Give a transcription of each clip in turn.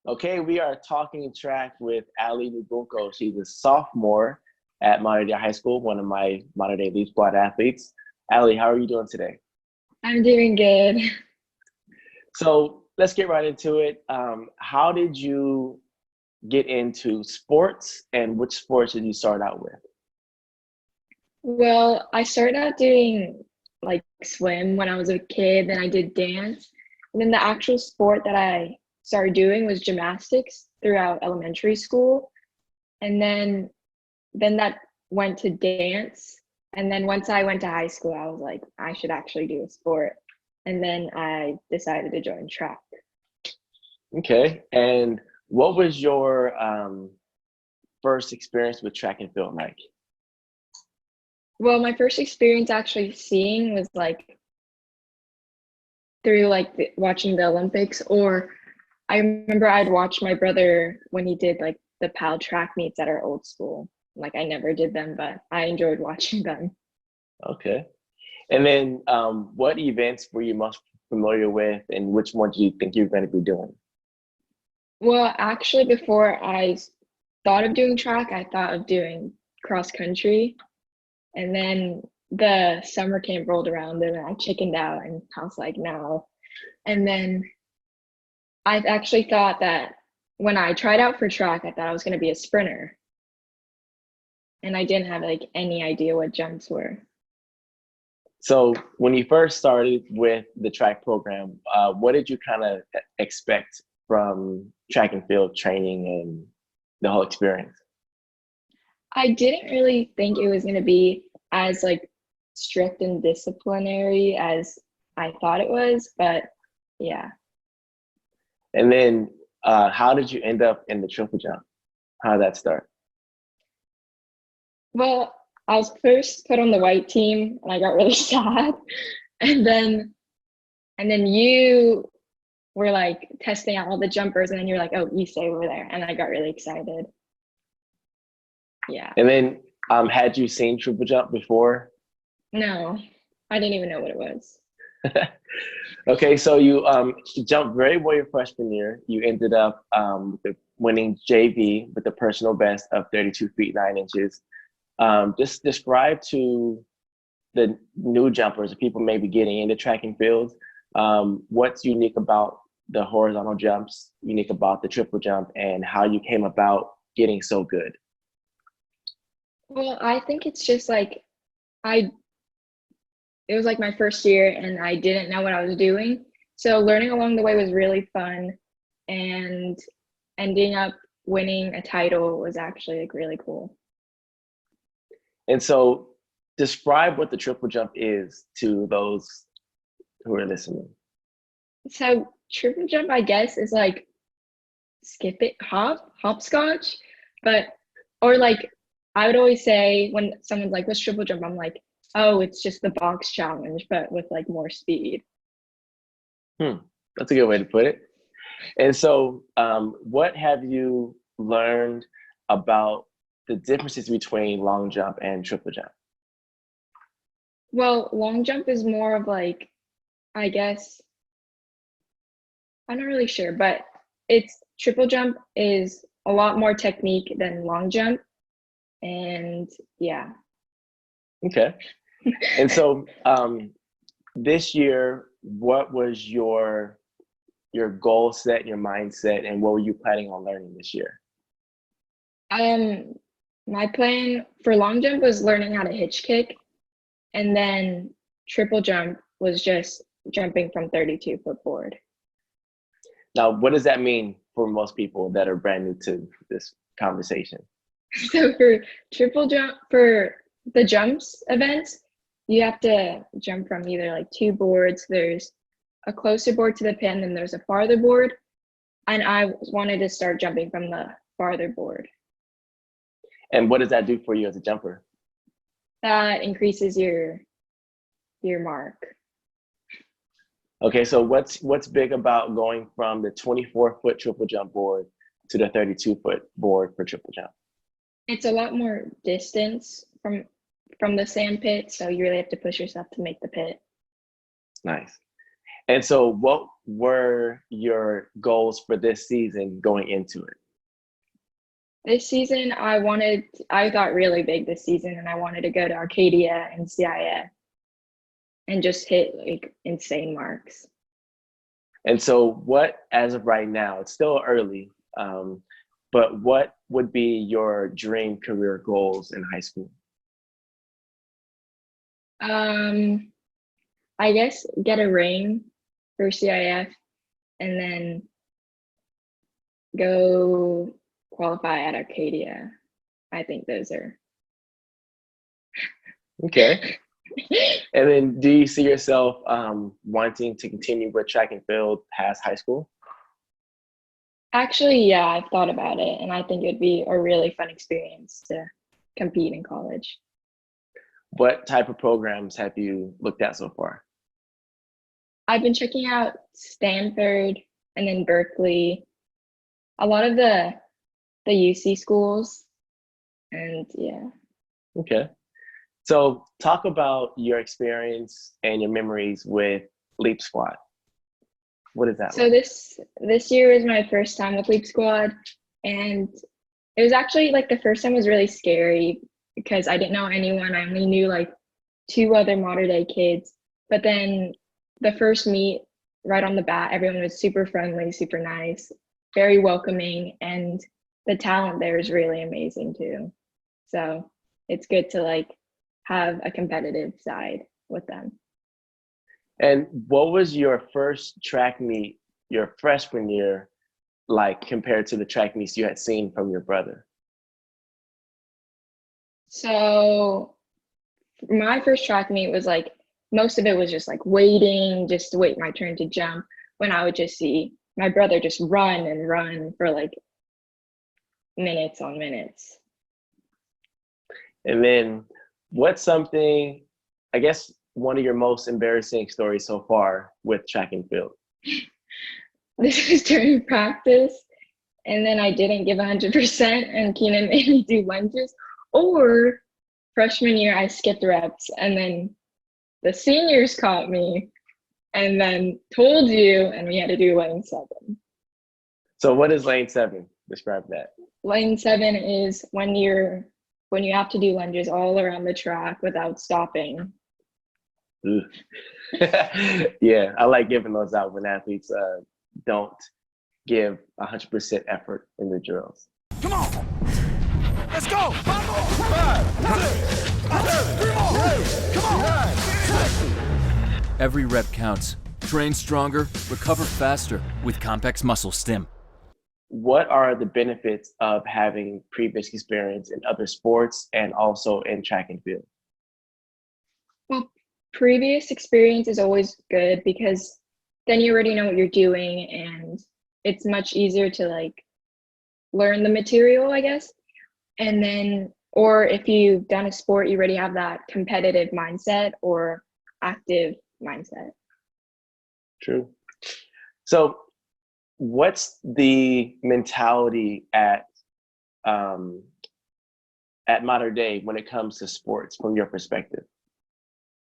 Okay, we are talking track with Ali Nibungco. She's a sophomore at Modern Day High School, one of my Modern Day Leap Squad athletes. Ali, how are you doing today? I'm doing good. So let's get right into it. How did you get into sports, and which sports did you start out with? Well, I started out doing like swim when I was a kid, then I did dance. And then the actual sport that I started doing was gymnastics throughout elementary school. And then that went to dance. And then once I went to high school, I was like, I should actually do a sport. And then I decided to join track. Okay, and what was your first experience with track and field like? Well, my first experience actually seeing was like through like watching the Olympics, or I remember I'd watch my brother when he did like the PAL track meets at our old school. Like I never did them, but I enjoyed watching them. Okay, and then what events were you most familiar with, and which one do you think you're going to be doing? Well, actually, before I thought of doing track, I thought of doing cross country. And then the summer camp rolled around and I chickened out and I was like, no. And then I actually thought that when I tried out for track, I thought I was going to be a sprinter. And I didn't have like any idea what jumps were. So when you first started with the track program, what did you kind of expect from track and field training and the whole experience? I didn't really think it was going to be as like strict and disciplinary as I thought it was, but yeah. And then how did you end up in the triple jump? How did that start? Well, I was first put on the white team and I got really sad. And then you were like testing out all the jumpers and then you're like, oh, you stay over there. And I got really excited. Yeah. And then had you seen triple jump before? No, I didn't even know what it was. Okay, so you jumped very well your freshman year. You ended up winning JV with a personal best of 32 feet 9 inches. Just describe to the new jumpers, the people maybe getting into track and field, what's unique about the horizontal jumps, unique about the triple jump, and how you came about getting so good. Well, I think it's just like I it was like my first year and I didn't know what I was doing. So learning along the way was really fun and ending up winning a title was actually like really cool. And so describe what the triple jump is to those who are listening. So triple jump, I guess, is like skip it, hopscotch, but or like I would always say when someone's like, "What's triple jump?" I'm like, "Oh, it's just the box challenge, but with like more speed." That's a good way to put it. And so, what have you learned about the differences between long jump and triple jump? Well, long jump is more of like, I guess, I'm not really sure, but it's triple jump is a lot more technique than long jump, and yeah. Okay. And so, this year, what was your goal set, your mindset, and what were you planning on learning this year? Um, my plan for long jump was learning how to hitch kick, and then triple jump was just jumping from 32-foot board. Now, what does that mean for most people that are brand new to this conversation? So for triple jump, for the jumps events, you have to jump from either like two boards. There's a closer board to the pin, and there's a farther board. And I wanted to start jumping from the farther board. And what does that do for you as a jumper? That increases your mark. Okay, so what's big about going from the 24-foot triple jump board to the 32-foot board for triple jump? It's a lot more distance from the sand pit, so you really have to push yourself to make the pit. Nice. And so what were your goals for this season going into it? This season, I got really big this season and I wanted to go to Arcadia and CIF and just hit like insane marks. And so what, as of right now, it's still early, but what would be your dream career goals in high school? I guess get a ring for CIF and then go qualify at Arcadia. I think those are. Okay. And then do you see yourself wanting to continue with track and field past high school? Actually, yeah, I've thought about it and I think it'd be a really fun experience to compete in college. What type of programs have you looked at so far? I've been checking out Stanford and then Berkeley, a lot of the UC schools, and yeah. Okay. So talk about your experience and your memories with Leap Squad. What is that So like? this year was my first time with Leap Squad, and it was actually like the first time was really scary because I didn't know anyone. I only knew like two other modern day kids. But then the first meet, right on the bat, everyone was super friendly, super nice, very welcoming, and the talent there is really amazing too. So it's good to like have a competitive side with them. And what was your first track meet your freshman year like compared to the track meets you had seen from your brother? So my first track meet was like most of it was just like waiting, just to wait my turn to jump, when I would just see my brother just run and run for like minutes on minutes. And then what's something, I guess, one of your most embarrassing stories so far with track and field? This was during practice, and then I didn't give 100%, and Keinan made me do lunges. Or freshman year, I skipped reps, and then the seniors caught me, and then told you, and we had to do lane 7. So what is lane 7? Describe that. Lane 7 is when you have to do lunges all around the track without stopping. Yeah, I like giving those out when athletes don't give 100% effort in the drills. Come on, let's go. 5 more. 5, 3 more. Come on. Every rep counts. Train stronger, recover faster with Compex Muscle Stim. What are the benefits of having previous experience in other sports and also in track and field? Well, previous experience is always good because then you already know what you're doing and it's much easier to like learn the material, I guess. And then, or if you've done a sport, you already have that competitive mindset or active mindset. True. So what's the mentality at modern day when it comes to sports from your perspective?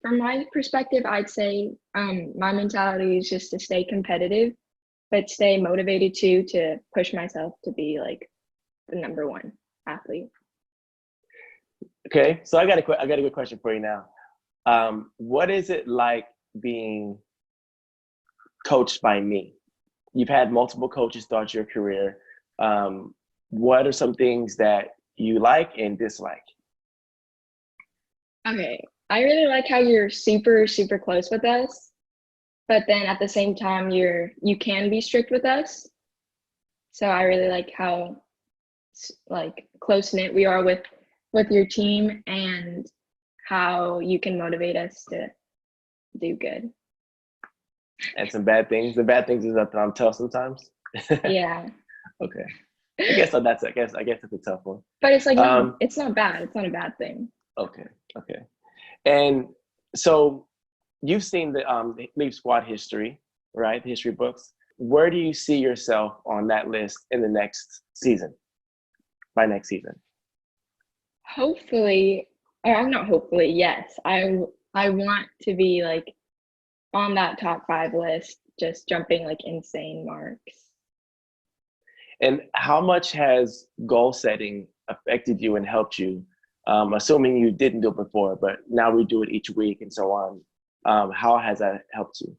From my perspective, I'd say my mentality is just to stay competitive, but stay motivated too, to push myself to be like the number one athlete. Okay, so I got a good question for you now. What is it like being coached by me? You've had multiple coaches throughout your career. What are some things that you like and dislike? Okay, I really like how you're super, super close with us, but then at the same time, you can be strict with us. So I really like how like close knit we are with your team and how you can motivate us to do good. And some bad things. The bad things is that I'm tough sometimes. Yeah. Okay. I guess that's a tough one. But it's like it's not bad. It's not a bad thing. Okay. Okay. And so you've seen the Leap Squad history, right? The history books. Where do you see yourself on that list in the next season? By next season? Hopefully, or I'm not hopefully, yes. I want to be like on that top 5 list, just jumping like insane marks. And how much has goal setting affected you and helped you? Assuming you didn't do it before, but now we do it each week and so on. How has that helped you?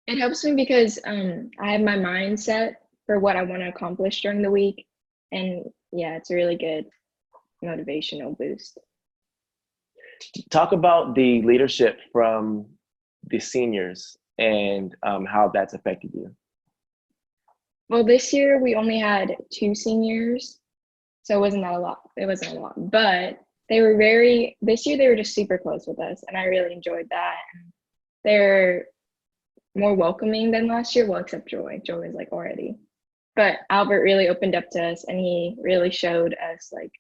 It helps me because I have my mind set for what I want to accomplish during the week. And yeah, it's a really good motivational boost. Talk about the leadership from the seniors and how that's affected you. Well, this year we only had 2 seniors, so it wasn't that a lot. It wasn't a lot, but this year they were just super close with us, and I really enjoyed that. They're more welcoming than last year, well, except Joy. Joy was like already. But Albert really opened up to us, and he really showed us like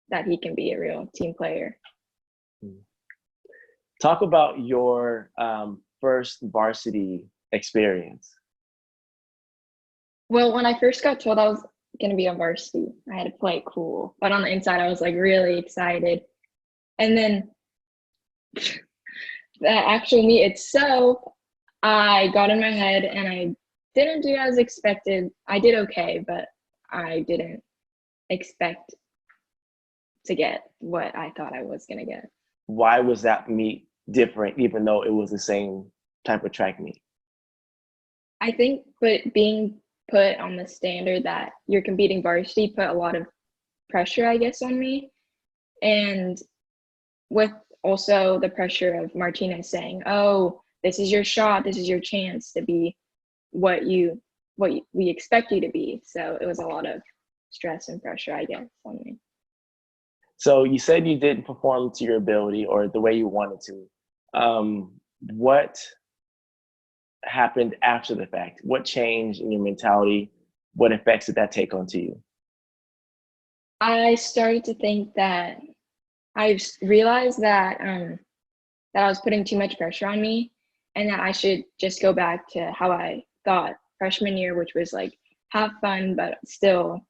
that he can be a real team player. Talk about your first varsity experience. Well, when I first got told I was going to be on varsity, I had to play it cool. But on the inside, I was like really excited. And then the actual meet itself, I got in my head and I didn't do as expected. I did okay, but I didn't expect to get what I thought I was going to get. Why was that meet different, even though it was the same type of track meet? I think, but being put on the standard that you're competing varsity put a lot of pressure, I guess, on me. And with also the pressure of Martinez saying, oh, this is your shot, this is your chance to be what we expect you to be. So it was a lot of stress and pressure, I guess, on me. So you said you didn't perform to your ability or the way you wanted to. What happened after the fact? What changed in your mentality? What effects did that take onto you? I started to think that I realized that that I was putting too much pressure on me, and that I should just go back to how I thought freshman year, which was like have fun but still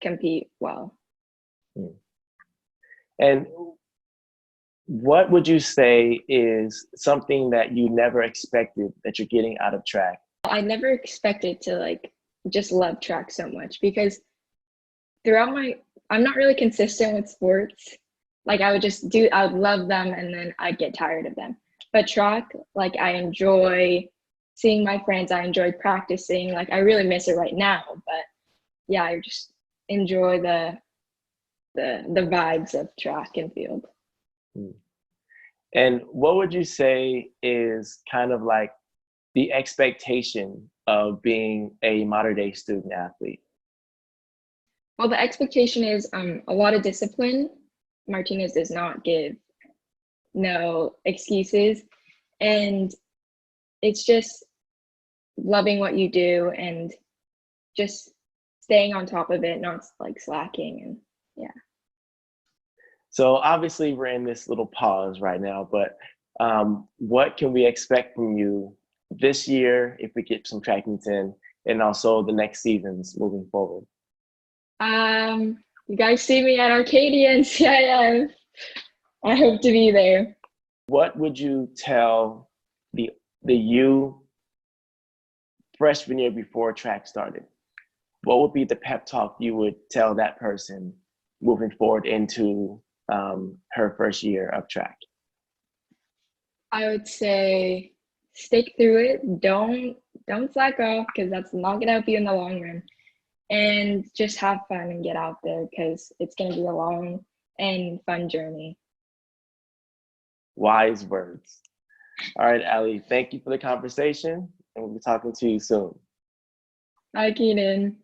compete well. And what would you say is something that you never expected that you're getting out of track? I never expected to like just love track so much, because throughout I'm not really consistent with sports. Like I would love them and then I'd get tired of them. But track, like I enjoy seeing my friends, I enjoy practicing. Like I really miss it right now, but yeah, I just enjoy the vibes of track and field. And what would you say is kind of like the expectation of being a modern day student athlete? Well, the expectation is a lot of discipline. Martinez does not give no excuses. And it's just loving what you do and just staying on top of it, not like slacking. And yeah. So obviously we're in this little pause right now, but what can we expect from you this year if we get some track meets in, and also the next seasons moving forward? You guys see me at Arcadia and CIF. I hope to be there. What would you tell the you freshman year before track started? What would be the pep talk you would tell that person moving forward into her first year of track? I would say stick through it. Don't slack off, because that's not gonna help you in the long run. And just have fun and get out there, because it's gonna be a long and fun journey. Wise words. All right, Ali, thank you for the conversation, and we'll be talking to you soon. Bye, Keinan.